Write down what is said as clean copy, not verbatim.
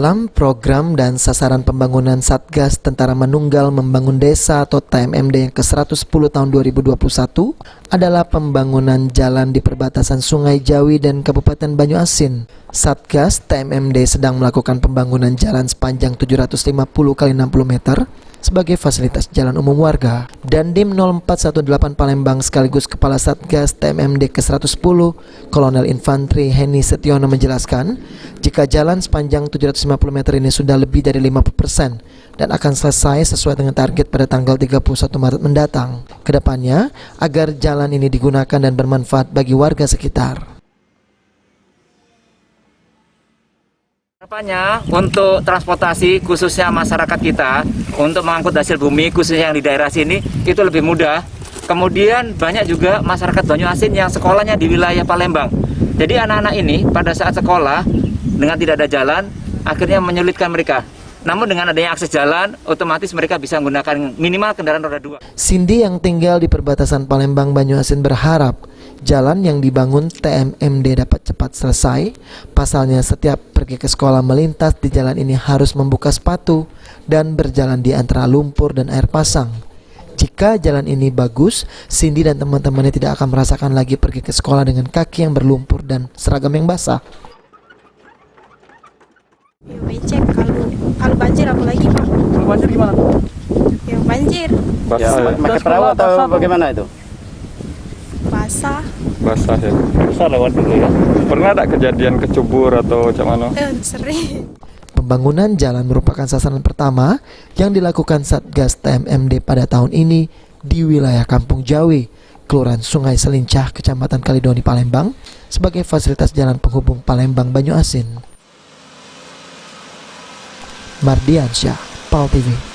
Dalam program dan sasaran pembangunan Satgas Tentara Manunggal Membangun Desa atau TMMD yang ke-110 tahun 2021 adalah pembangunan jalan di perbatasan Sungai Jawi dan Kabupaten Banyuasin. Satgas TMMD sedang melakukan pembangunan jalan sepanjang 750 x 60 meter sebagai fasilitas jalan umum warga. Dandim 0418 Palembang sekaligus Kepala Satgas TMMD ke-110 Kolonel Infantri Heni Setiono menjelaskan, jika jalan sepanjang 750 meter ini sudah lebih dari 50% dan akan selesai sesuai dengan target pada tanggal 31 Maret mendatang. Kedepannya, agar jalan ini digunakan dan bermanfaat bagi warga sekitar. Harapannya untuk transportasi khususnya masyarakat kita untuk mengangkut hasil bumi khususnya yang di daerah sini itu lebih mudah. Kemudian banyak juga masyarakat Banyuasin yang sekolahnya di wilayah Palembang. Jadi anak-anak ini pada saat sekolah dengan tidak ada jalan akhirnya menyulitkan mereka. Namun dengan adanya akses jalan, otomatis mereka bisa menggunakan minimal kendaraan roda 2. Cindy yang tinggal di perbatasan Palembang Banyuasin berharap jalan yang dibangun TMMD dapat cepat selesai. Pasalnya setiap pergi ke sekolah melintas di jalan ini harus membuka sepatu dan berjalan di antara lumpur dan air pasang. Jika jalan ini bagus, Cindy dan teman-temannya tidak akan merasakan lagi pergi ke sekolah dengan kaki yang berlumpur dan seragam yang basah. Ya, becek kalau banjir apalagi Pak. Kalau banjir gimana? Ya banjir. Ya, pakai perahu atau bagaimana itu? Basah. Basah ya. Basah lewat dulu ya. Pernah ada kejadian kecubur atau macam mana? Sering. Pembangunan jalan merupakan sasaran pertama yang dilakukan Satgas TMMD pada tahun ini di wilayah Kampung Jawi, Kelurahan Sungai Selincah, Kecamatan Kalidoni, Palembang, sebagai fasilitas jalan penghubung Palembang Banyuasin. Mardiansyah, PAL TV.